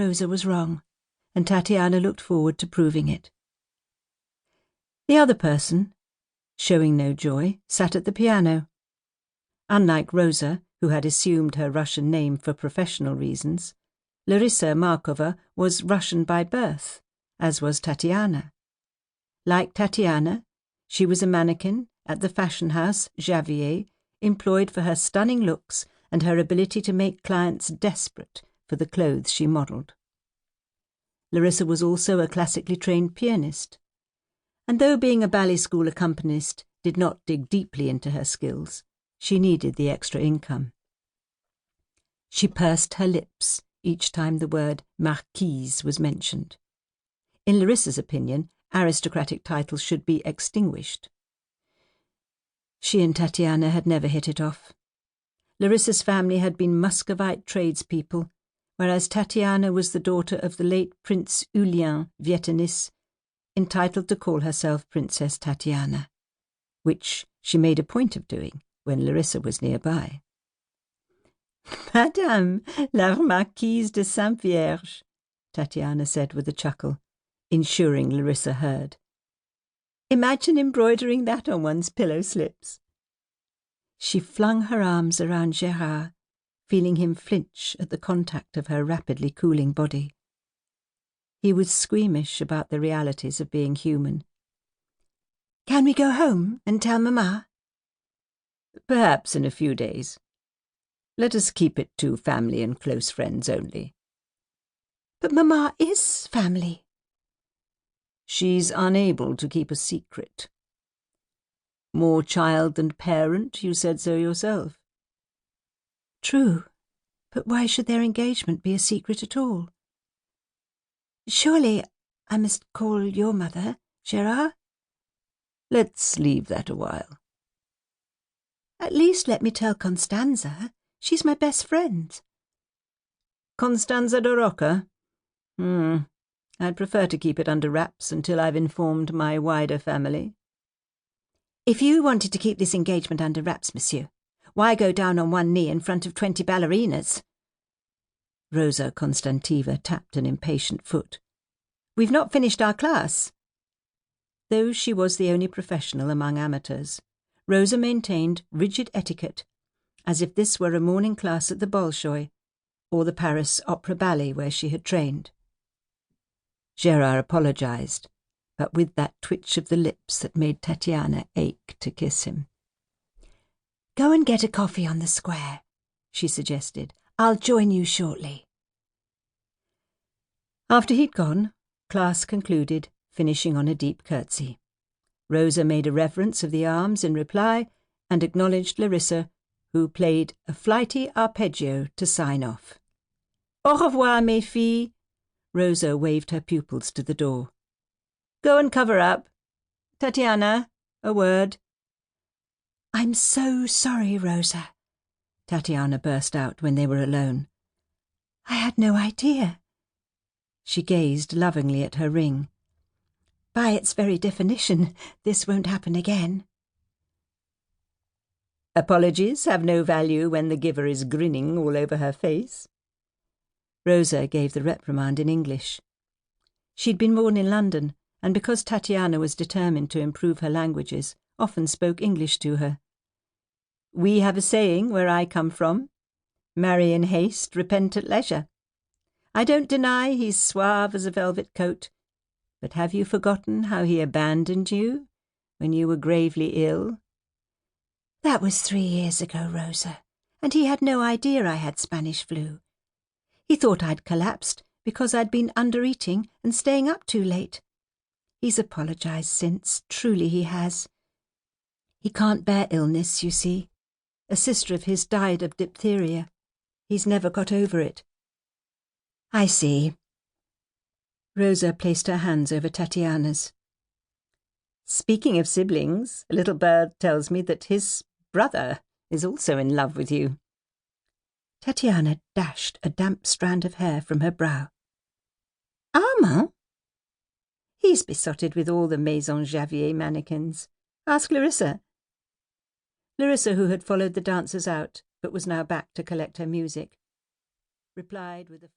Rosa was wrong, and Tatiana looked forward to proving it. The other person, showing no joy, sat at the piano. Unlike Rosa, who had assumed her Russian name for professional reasons, Larissa Markova was Russian by birth, as was Tatiana. Like Tatiana, she was a mannequin at the fashion house Javier, employed for her stunning looks and her ability to make clients desperate for the clothes she modelled. Larissa was also a classically trained pianist, and though being a ballet school accompanist did not dig deeply into her skills, she needed the extra income. She pursed her lips each time the word marquise was mentioned. In Larissa's opinion, aristocratic titles should be extinguished. She and Tatiana had never hit it off. Larissa's family had been Muscovite tradespeople, whereas Tatiana was the daughter of the late Prince Regan Vytenis, entitled to call herself Princess Tatiana, which she made a point of doing when Larissa was nearby. "Madame, la Marquise de Sainte-Vierge," Tatiana said with a chuckle, ensuring Larissa heard. "Imagine embroidering that on one's pillow slips." She flung her arms around Gérard, feeling him flinch at the contact of her rapidly cooling body. He was squeamish about the realities of being human. "Can we go home and tell Mamma?" "Perhaps in a few days. Let us keep it to family and close friends only." "But Mamma is family." "She's unable to keep a secret." "More child than parent, you said so yourself." "True, but why should their engagement be a secret at all?" "Surely I must call your mother, Gérard?" "Let's leave that a while." "At least let me tell Constanza. She's my best friend." "Constanza de Rocca? I'd prefer to keep it under wraps until I've informed my wider family." "If you wanted to keep this engagement under wraps, monsieur, why go down on one knee in front of 20 ballerinas?" Rosa Konstantiva tapped an impatient foot. "We've not finished our class." Though she was the only professional among amateurs, Rosa maintained rigid etiquette, as if this were a morning class at the Bolshoi, or the Paris Opera Ballet where she had trained. Gérard apologized, but with that twitch of the lips that made Tatiana ache to kiss him. "Go and get a coffee on the square," she suggested. "I'll join you shortly." After he'd gone, class concluded, finishing on a deep curtsy. Rosa made a reverence of the arms in reply and acknowledged Larissa, who played a flighty arpeggio to sign off. "Au revoir, mes filles." Rosa waved her pupils to the door. "Go and cover up. Tatiana, a word." "I'm so sorry, Rosa," Tatiana burst out when they were alone. "I had no idea." She gazed lovingly at her ring. "By its very definition, this won't happen again." "Apologies have no value when the giver is grinning all over her face." Rosa gave the reprimand in English. She'd been born in London, and because Tatiana was determined to improve her languages, often spoke English to her. "We have a saying where I come from, 'Marry in haste, repent at leisure.' I don't deny he's suave as a velvet coat, but have you forgotten how he abandoned you when you were gravely ill?" "That was 3 years ago, Rosa, and he had no idea I had Spanish flu. He thought I'd collapsed because I'd been under-eating and staying up too late. He's apologized since, truly he has. He can't bear illness, you see. A sister of his died of diphtheria. He's never got over it." "I see." Rosa placed her hands over Tatiana's. "Speaking of siblings, a little bird tells me that his brother is also in love with you." Tatiana dashed a damp strand of hair from her brow. "Armand? He's besotted with all the Maison Javier mannequins. Ask Larissa." Larissa, who had followed the dancers out, but was now back to collect her music, replied with a